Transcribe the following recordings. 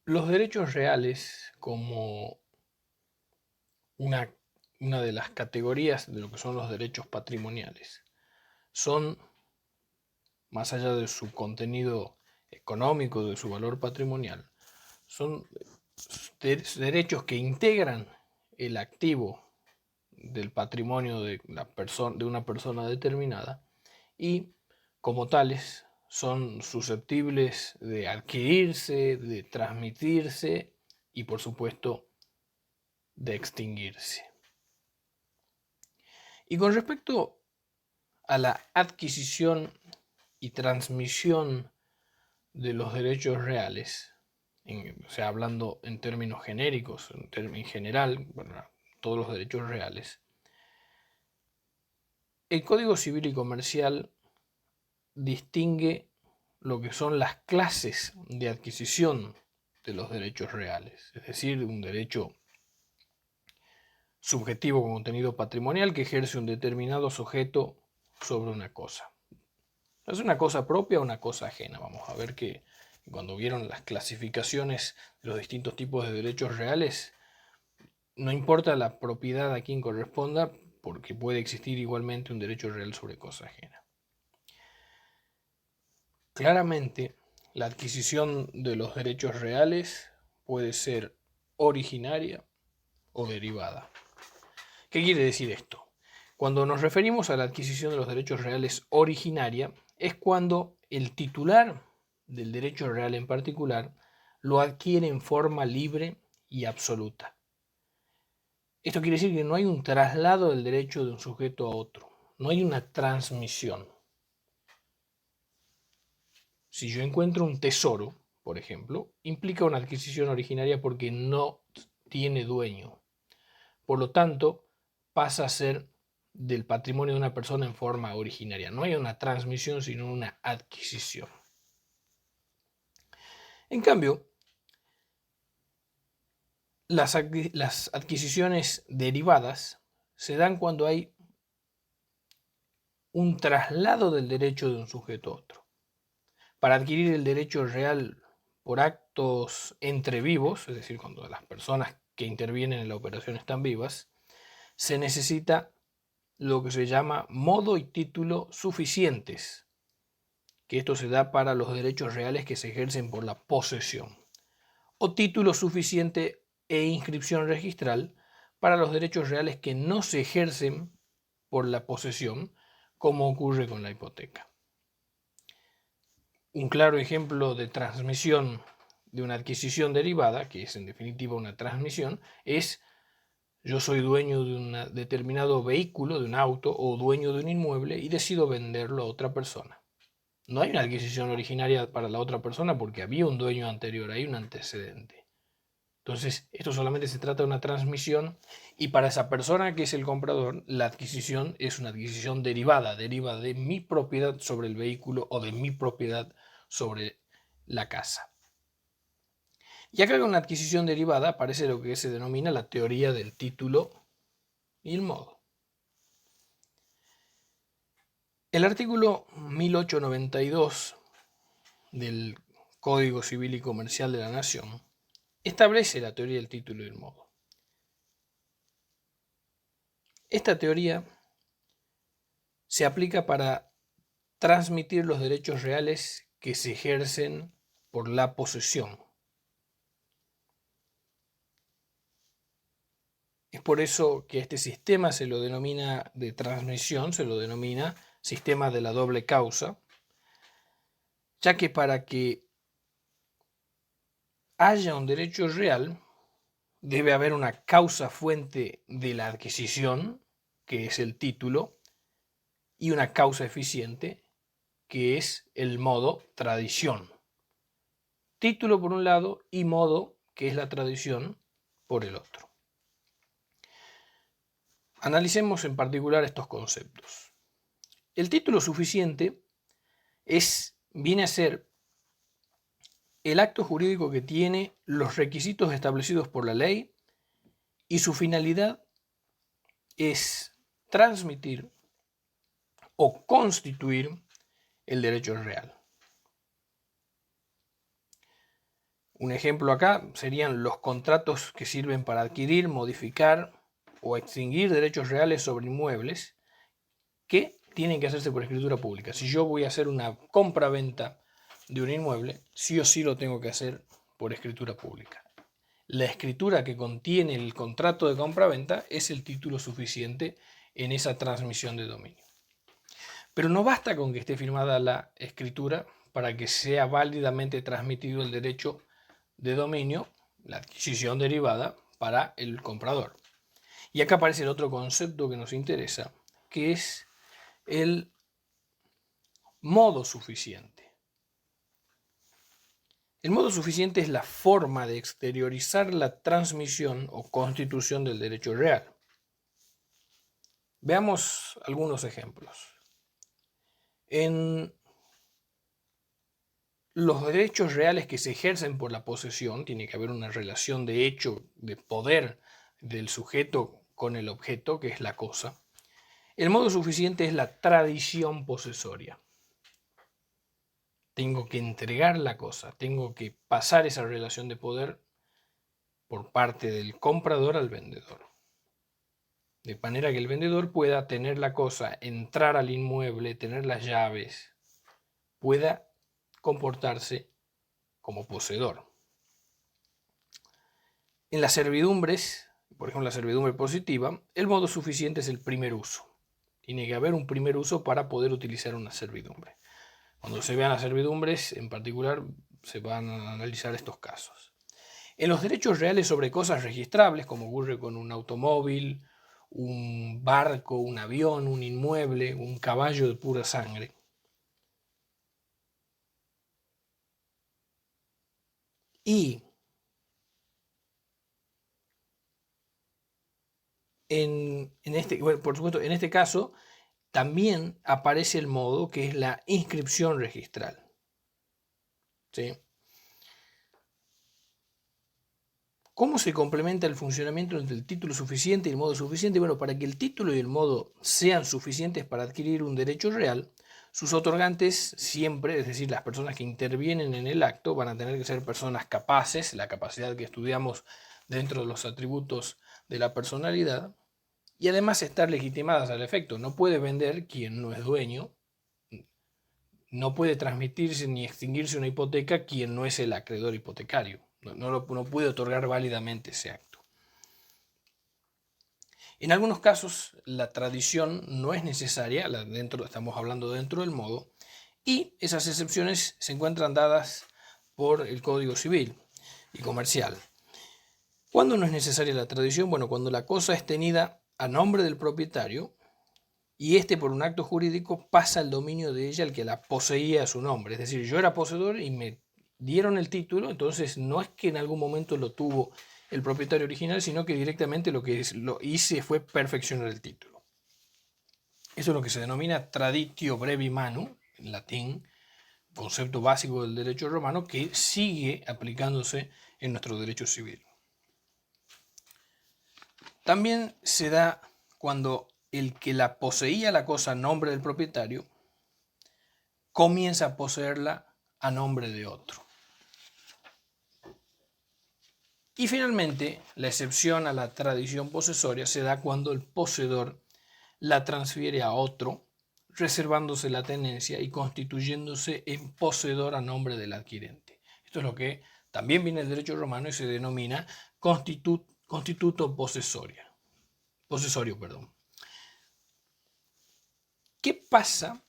Los derechos reales, como una, una de las categorías de lo que son los derechos patrimoniales, son, más allá de su contenido económico, de su valor patrimonial, son derechos que integran el activo del patrimonio de una persona determinada y como tales son susceptibles de adquirirse, de transmitirse y por supuesto de extinguirse. Y con respecto a la adquisición y transmisión de los derechos reales, o sea, hablando en términos genéricos, en general, bueno, todos los derechos reales, el Código Civil y Comercial distingue lo que son las clases de adquisición de los derechos reales, es decir, un derecho subjetivo con contenido patrimonial que ejerce un determinado sujeto sobre una cosa. ¿Es una cosa propia o una cosa ajena? Vamos a ver que cuando vieron las clasificaciones de los distintos tipos de derechos reales, no importa la propiedad a quien corresponda, porque puede existir igualmente un derecho real sobre cosa ajena. Claramente, la adquisición de los derechos reales puede ser originaria o derivada. ¿Qué quiere decir esto? Cuando nos referimos a la adquisición de los derechos reales originaria, es cuando el titular del derecho real en particular lo adquiere en forma libre y absoluta. Esto quiere decir que no hay un traslado del derecho de un sujeto a otro, no hay una transmisión. Si yo encuentro un tesoro, por ejemplo, implica una adquisición originaria porque no tiene dueño. Por lo tanto, pasa a ser del patrimonio de una persona en forma originaria. No hay una transmisión, sino una adquisición. En cambio, las adquisiciones derivadas se dan cuando hay un traslado del derecho de un sujeto a otro. Para adquirir el derecho real por actos entre vivos, es decir, cuando las personas que intervienen en la operación están vivas, se necesita lo que se llama modo y título suficientes, que esto se da para los derechos reales que se ejercen por la posesión, o título suficiente e inscripción registral para los derechos reales que no se ejercen por la posesión, como ocurre con la hipoteca. Un claro ejemplo de transmisión de una adquisición derivada, que es en definitiva una transmisión, es yo soy dueño de un determinado vehículo, de un auto o dueño de un inmueble y decido venderlo a otra persona. No hay una adquisición originaria para la otra persona porque había un dueño anterior, hay un antecedente. Entonces, esto solamente se trata de una transmisión y para esa persona que es el comprador, la adquisición es una adquisición derivada, deriva de mi propiedad sobre el vehículo o de mi propiedad sobre la casa. Y acá con la adquisición derivada aparece lo que se denomina la teoría del título y el modo. El artículo 1892 del Código Civil y Comercial de la Nación establece la teoría del título y el modo. Esta teoría se aplica para transmitir los derechos reales que se ejercen por la posesión. Es por eso que este sistema se lo denomina de transmisión, se lo denomina sistema de la doble causa, ya que para que haya un derecho real debe haber una causa fuente de la adquisición, que es el título, y una causa eficiente, que es el modo tradición. Título por un lado y modo, que es la tradición, por el otro. Analicemos en particular estos conceptos. El título suficiente viene a ser el acto jurídico que tiene los requisitos establecidos por la ley y su finalidad es transmitir o constituir el derecho real. Un ejemplo acá serían los contratos que sirven para adquirir, modificar o extinguir derechos reales sobre inmuebles que tienen que hacerse por escritura pública. Si yo voy a hacer una compra-venta de un inmueble, sí o sí lo tengo que hacer por escritura pública. La escritura que contiene el contrato de compra-venta es el título suficiente en esa transmisión de dominio. Pero no basta con que esté firmada la escritura para que sea válidamente transmitido el derecho de dominio, la adquisición derivada, para el comprador. Y acá aparece el otro concepto que nos interesa, que es el modo suficiente. El modo suficiente es la forma de exteriorizar la transmisión o constitución del derecho real. Veamos algunos ejemplos. En los derechos reales que se ejercen por la posesión, tiene que haber una relación de hecho, de poder del sujeto con el objeto, que es la cosa. El modo suficiente es la tradición posesoria. Tengo que entregar la cosa, tengo que pasar esa relación de poder por parte del comprador al vendedor. De manera que el vendedor pueda tener la cosa, entrar al inmueble, tener las llaves, pueda comportarse como poseedor. En las servidumbres, por ejemplo la servidumbre positiva, el modo suficiente es el primer uso. Tiene que haber un primer uso para poder utilizar una servidumbre. Cuando se vean las servidumbres, en particular, se van a analizar estos casos. En los derechos reales sobre cosas registrables, como ocurre con un automóvil, un barco, un avión, un inmueble, un caballo de pura sangre, y por supuesto, en este caso, también aparece el modo que es la inscripción registral. ¿Sí? ¿Cómo se complementa el funcionamiento entre el título suficiente y el modo suficiente? Bueno, para que el título y el modo sean suficientes para adquirir un derecho real, sus otorgantes siempre, es decir, las personas que intervienen en el acto, van a tener que ser personas capaces, la capacidad que estudiamos dentro de los atributos de la personalidad, y además estar legitimadas al efecto. No puede vender quien no es dueño, no puede transmitirse ni extinguirse una hipoteca quien no es el acreedor hipotecario. No puede otorgar válidamente ese acto. En algunos casos la tradición no es necesaria, estamos hablando dentro del modo, y esas excepciones se encuentran dadas por el Código Civil y Comercial. ¿Cuándo no es necesaria la tradición? Bueno, cuando la cosa es tenida a nombre del propietario y éste por un acto jurídico pasa el dominio de ella al que la poseía a su nombre. Es decir, yo era poseedor y me dieron el título, entonces no es que en algún momento lo tuvo el propietario original, sino que directamente lo que lo hice fue perfeccionar el título. Eso es lo que se denomina traditio brevi manu, en latín, concepto básico del derecho romano, que sigue aplicándose en nuestro derecho civil. También se da cuando el que la poseía la cosa a nombre del propietario comienza a poseerla a nombre de otro. Y finalmente, la excepción a la tradición posesoria se da cuando el poseedor la transfiere a otro, reservándose la tenencia y constituyéndose en poseedor a nombre del adquirente. Esto es lo que también viene del derecho romano y se denomina constituto posesorio. ¿Qué pasa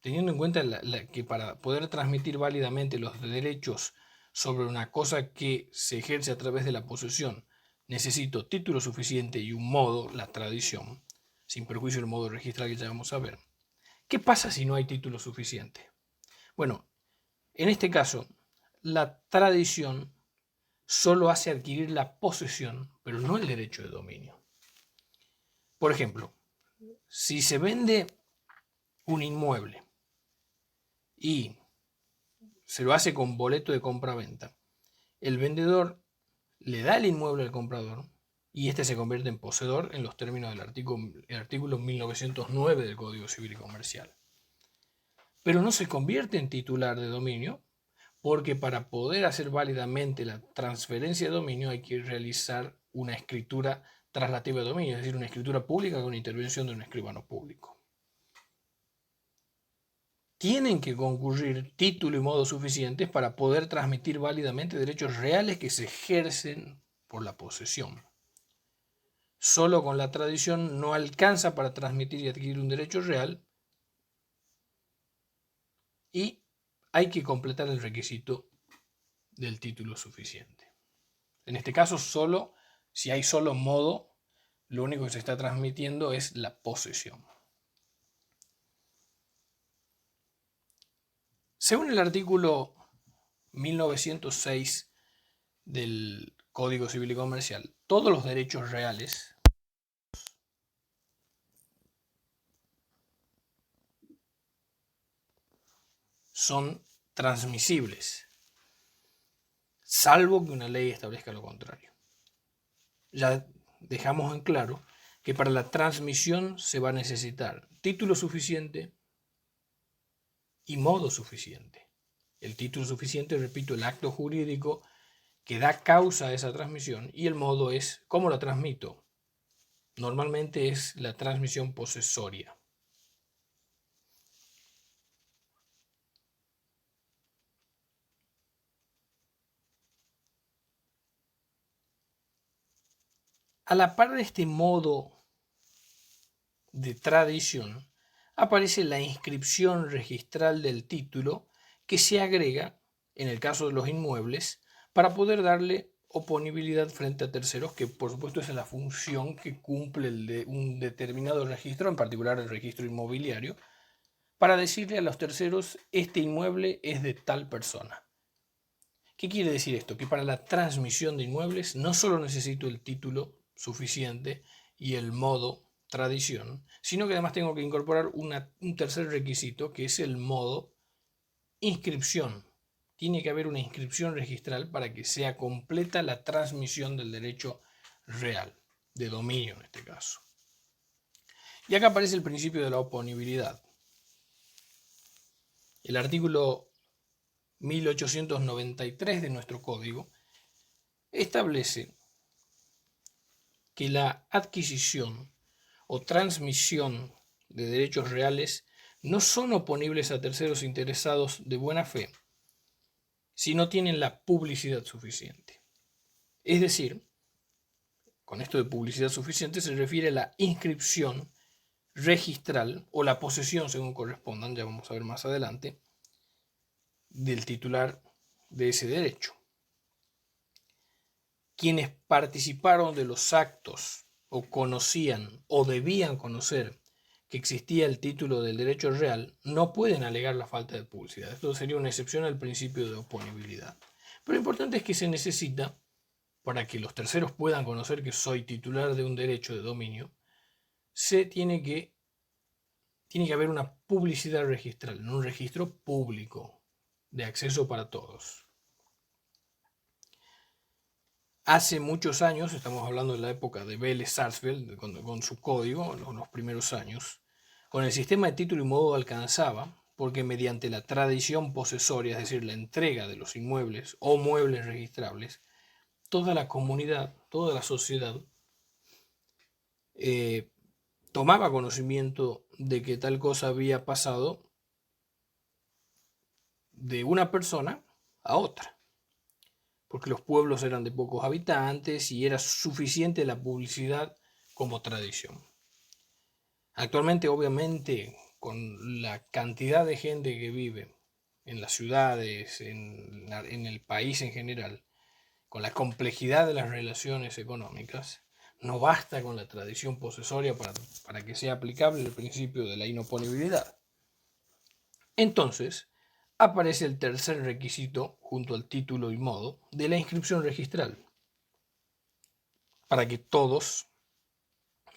teniendo en cuenta que para poder transmitir válidamente los derechos sobre una cosa que se ejerce a través de la posesión, necesito título suficiente y un modo, la tradición, sin perjuicio del modo registral que ya vamos a ver? ¿Qué pasa si no hay título suficiente? Bueno, en este caso, la tradición solo hace adquirir la posesión, pero no el derecho de dominio. Por ejemplo, si se vende un inmueble y se lo hace con boleto de compra-venta, el vendedor le da el inmueble al comprador y éste se convierte en poseedor en los términos del artículo 1909 del Código Civil y Comercial. Pero no se convierte en titular de dominio porque para poder hacer válidamente la transferencia de dominio hay que realizar una escritura traslativa de dominio, es decir, una escritura pública con intervención de un escribano público. Tienen que concurrir título y modo suficientes para poder transmitir válidamente derechos reales que se ejercen por la posesión. Solo con la tradición no alcanza para transmitir y adquirir un derecho real, y hay que completar el requisito del título suficiente. En este caso, si hay solo modo, lo único que se está transmitiendo es la posesión. Según el artículo 1906 del Código Civil y Comercial, todos los derechos reales son transmisibles, salvo que una ley establezca lo contrario. Ya dejamos en claro que para la transmisión se va a necesitar título suficiente y modo suficiente. El título suficiente, repito, el acto jurídico que da causa a esa transmisión, y el modo es cómo la transmito. Normalmente es la transmisión posesoria. A la par de este modo de tradición, aparece la inscripción registral del título, que se agrega, en el caso de los inmuebles, para poder darle oponibilidad frente a terceros, que por supuesto es la función que cumple un determinado registro, en particular el registro inmobiliario, para decirle a los terceros: este inmueble es de tal persona. ¿Qué quiere decir esto? Que para la transmisión de inmuebles no solo necesito el título suficiente y el modo tradición, sino que además tengo que incorporar un tercer requisito, que es el modo inscripción. Tiene que haber una inscripción registral para que sea completa la transmisión del derecho real, de dominio en este caso. Y acá aparece el principio de la oponibilidad. El artículo 1893 de nuestro código establece que la adquisición o transmisión de derechos reales no son oponibles a terceros interesados de buena fe si no tienen la publicidad suficiente. Es decir, con esto de publicidad suficiente se refiere a la inscripción registral o la posesión, según correspondan, ya vamos a ver más adelante, del titular de ese derecho. Quienes participaron de los actos o conocían o debían conocer que existía el título del derecho real no pueden alegar la falta de publicidad. Esto sería una excepción al principio de oponibilidad. Pero lo importante es que se necesita, para que los terceros puedan conocer que soy titular de un derecho de dominio, tiene que haber una publicidad registral, un registro público de acceso para todos. Hace muchos años, estamos hablando de la época de Vélez Sarsfield, con su código, en los primeros años, con el sistema de título y modo alcanzaba, porque mediante la tradición posesoria, es decir, la entrega de los inmuebles o muebles registrables, toda la comunidad, toda la sociedad, tomaba conocimiento de que tal cosa había pasado de una persona a otra, porque los pueblos eran de pocos habitantes y era suficiente la publicidad como tradición. Actualmente, obviamente, con la cantidad de gente que vive en las ciudades, en el país en general, con la complejidad de las relaciones económicas, no basta con la tradición posesoria para que sea aplicable el principio de la inoponibilidad. Entonces, aparece el tercer requisito, junto al título y modo, de la inscripción registral, para que todos,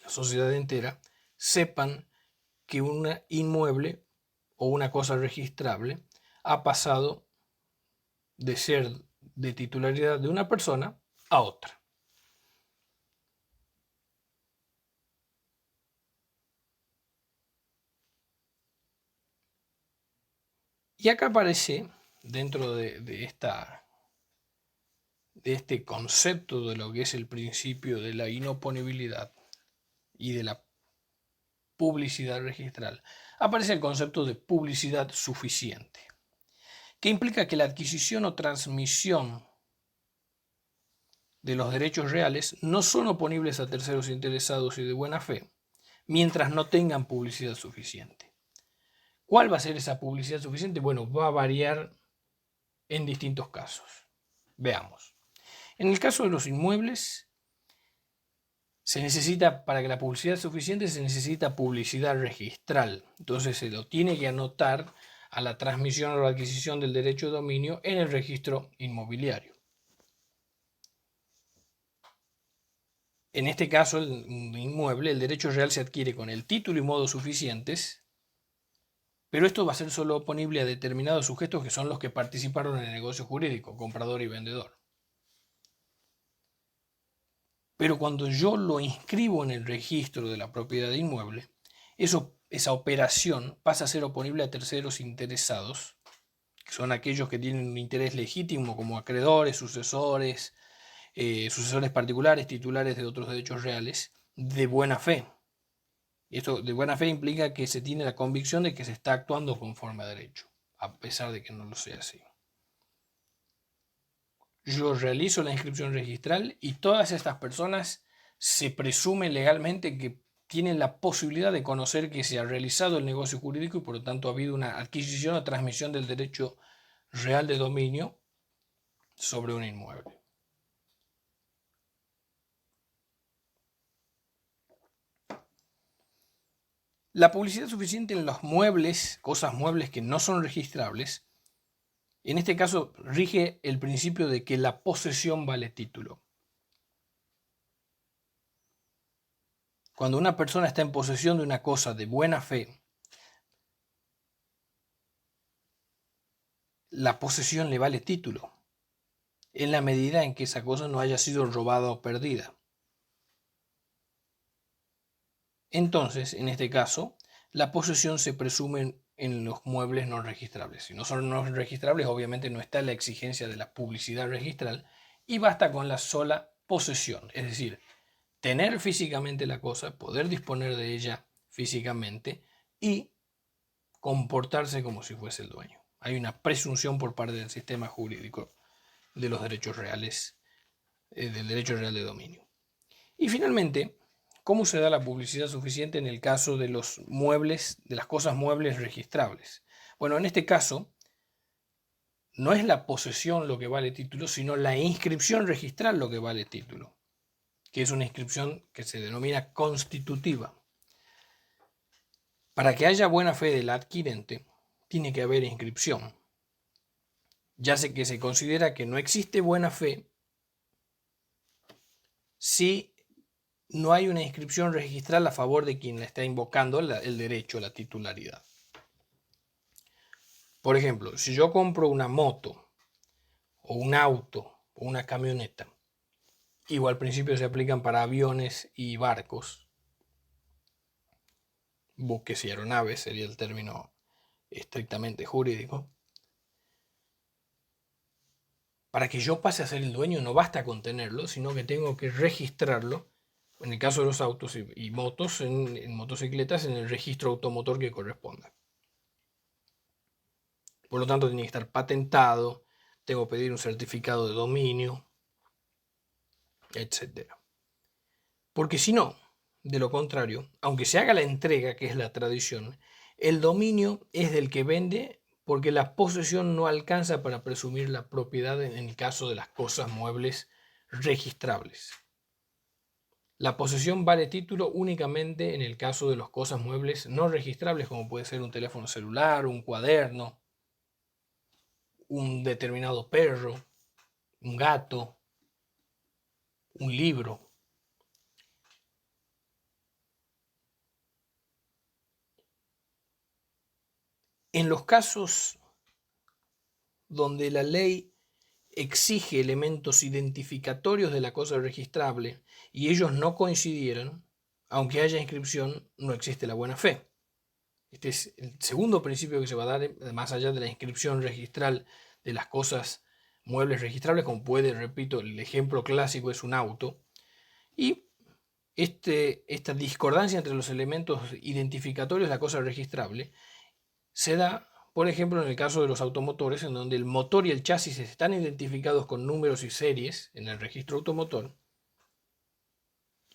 la sociedad entera, sepan que un inmueble o una cosa registrable ha pasado de ser de titularidad de una persona a otra. Y acá aparece dentro de este concepto de lo que es el principio de la inoponibilidad y de la publicidad registral, aparece el concepto de publicidad suficiente, que implica que la adquisición o transmisión de los derechos reales no son oponibles a terceros interesados y de buena fe, mientras no tengan publicidad suficiente. ¿Cuál va a ser esa publicidad suficiente? Bueno, va a variar en distintos casos. Veamos. En el caso de los inmuebles, se necesita, para que la publicidad sea suficiente, se necesita publicidad registral. Entonces se lo tiene que anotar a la transmisión o la adquisición del derecho de dominio en el registro inmobiliario. En este caso, el inmueble, el derecho real se adquiere con el título y modos suficientes, pero esto va a ser solo oponible a determinados sujetos que son los que participaron en el negocio jurídico, comprador y vendedor. Pero cuando yo lo inscribo en el registro de la propiedad inmueble, esa operación pasa a ser oponible a terceros interesados, que son aquellos que tienen un interés legítimo como acreedores, sucesores particulares, titulares de otros derechos reales, de buena fe. Esto de buena fe implica que se tiene la convicción de que se está actuando conforme a derecho, a pesar de que no lo sea así. Yo realizo la inscripción registral y todas estas personas se presume legalmente que tienen la posibilidad de conocer que se ha realizado el negocio jurídico y por lo tanto ha habido una adquisición o transmisión del derecho real de dominio sobre un inmueble. La publicidad suficiente en los muebles, cosas muebles que no son registrables, en este caso rige el principio de que la posesión vale título. Cuando una persona está en posesión de una cosa de buena fe, la posesión le vale título, en la medida en que esa cosa no haya sido robada o perdida. Entonces, en este caso, la posesión se presume en los muebles no registrables. Si no son no registrables, obviamente no está la exigencia de la publicidad registral y basta con la sola posesión, es decir, tener físicamente la cosa, poder disponer de ella físicamente y comportarse como si fuese el dueño. Hay una presunción por parte del sistema jurídico de los derechos reales, del derecho real de dominio. Y finalmente, ¿cómo se da la publicidad suficiente en el caso de los muebles, de las cosas muebles registrables? Bueno, en este caso, no es la posesión lo que vale título, sino la inscripción registral lo que vale título, que es una inscripción que se denomina constitutiva. Para que haya buena fe del adquirente, tiene que haber inscripción. Ya sé que se considera que no existe buena fe si no hay una inscripción registral a favor de quien le está invocando el derecho a la titularidad. Por ejemplo, si yo compro una moto o un auto o una camioneta, igual al principio se aplican para aviones y barcos, buques y aeronaves sería el término estrictamente jurídico. Para que yo pase a ser el dueño no basta con tenerlo, sino que tengo que registrarlo, en el caso de los autos y motos, en motocicletas, en el registro automotor que corresponda. Por lo tanto, tiene que estar patentado, tengo que pedir un certificado de dominio, etc. Porque si no, de lo contrario, aunque se haga la entrega, que es la tradición, el dominio es del que vende porque la posesión no alcanza para presumir la propiedad en el caso de las cosas muebles registrables. La posesión vale título únicamente en el caso de las cosas muebles no registrables, como puede ser un teléfono celular, un cuaderno, un determinado perro, un gato, un libro. En los casos donde la ley exige elementos identificatorios de la cosa registrable y ellos no coincidieran, aunque haya inscripción, no existe la buena fe. Este es el segundo principio que se va a dar, más allá de la inscripción registral de las cosas muebles registrables, como puede, repito, el ejemplo clásico es un auto, y esta discordancia entre los elementos identificatorios de la cosa registrable se da, por ejemplo, en el caso de los automotores, en donde el motor y el chasis están identificados con números y series en el registro automotor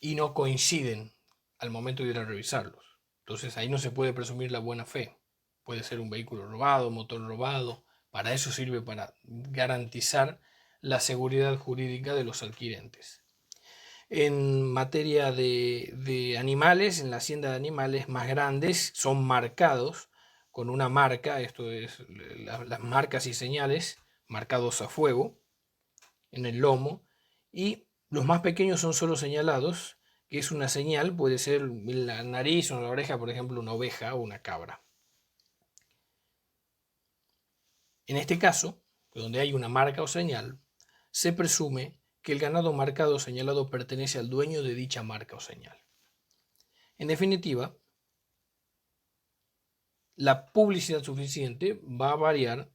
y no coinciden al momento de ir a revisarlos. Entonces ahí no se puede presumir la buena fe. Puede ser un vehículo robado, motor robado. Para eso sirve, para garantizar la seguridad jurídica de los adquirentes. En materia de animales, en la hacienda de animales más grandes son marcados con una marca, esto es las marcas y señales marcados a fuego en el lomo, y los más pequeños son solo señalados, que es una señal, puede ser en la nariz o en la oreja, por ejemplo, una oveja o una cabra. En este caso, donde hay una marca o señal, se presume que el ganado marcado o señalado pertenece al dueño de dicha marca o señal. En definitiva, la publicidad suficiente va a variar,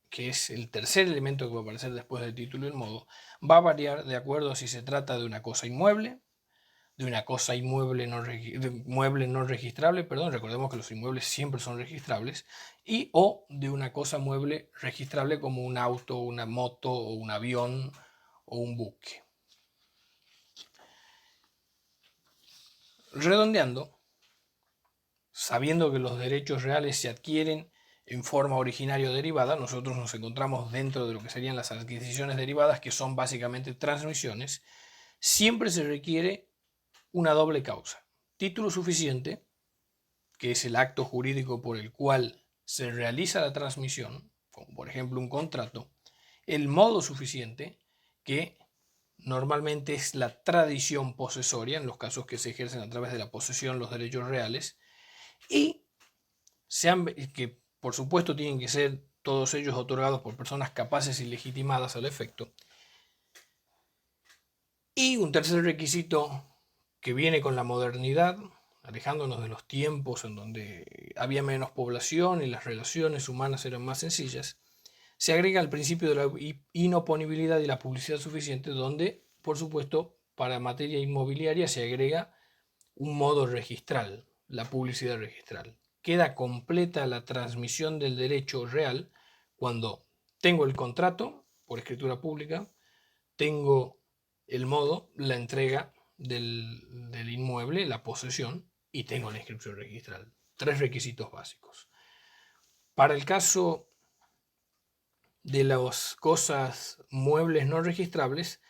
que es el tercer elemento que va a aparecer después del título y el modo, va a variar de acuerdo a si se trata de una cosa inmueble, de una cosa mueble no registrable, recordemos que los inmuebles siempre son registrables, o de una cosa mueble registrable como un auto, una moto, o un avión o un buque. Redondeando, sabiendo que los derechos reales se adquieren en forma originaria o derivada, nosotros nos encontramos dentro de lo que serían las adquisiciones derivadas, que son básicamente transmisiones. Siempre se requiere una doble causa: título suficiente, que es el acto jurídico por el cual se realiza la transmisión, como por ejemplo un contrato; el modo suficiente, que normalmente es la tradición posesoria, en los casos que se ejercen a través de la posesión los derechos reales, y que por supuesto tienen que ser todos ellos otorgados por personas capaces y legitimadas al efecto. Y un tercer requisito que viene con la modernidad, alejándonos de los tiempos en donde había menos población y las relaciones humanas eran más sencillas, se agrega el principio de la inoponibilidad y la publicidad suficiente, donde, por supuesto, para materia inmobiliaria se agrega un modo registral, la publicidad registral. Queda completa la transmisión del derecho real cuando tengo el contrato por escritura pública, tengo el modo, la entrega del inmueble, la posesión, y tengo la inscripción registral. 3 requisitos básicos. Para el caso de las cosas muebles no registrables,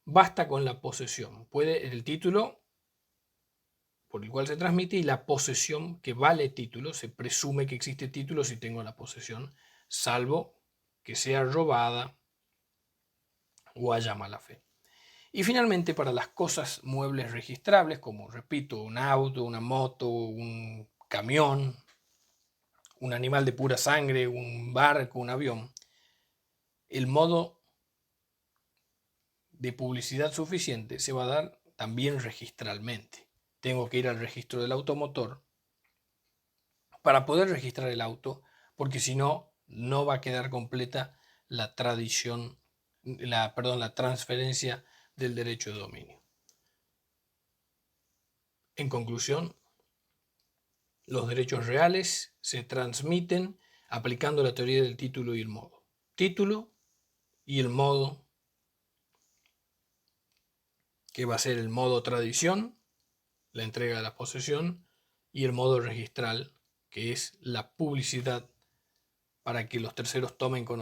basta con la posesión. Puede el título por el cual se transmite y la posesión, que vale título. Se presume que existe título si tengo la posesión, salvo que sea robada o haya mala fe. Y finalmente, para las cosas muebles registrables, como repito, un auto, una moto, un camión, un animal de pura sangre, un barco, un avión, el modo de publicidad suficiente se va a dar también registralmente. Tengo que ir al registro del automotor para poder registrar el auto, porque si no, no va a quedar completa la transferencia del derecho de dominio. En conclusión, los derechos reales se transmiten aplicando la teoría del título y el modo. Título y el modo, que va a ser el modo tradición, la entrega de la posesión, y el modo registral, que es la publicidad para que los terceros tomen conocimiento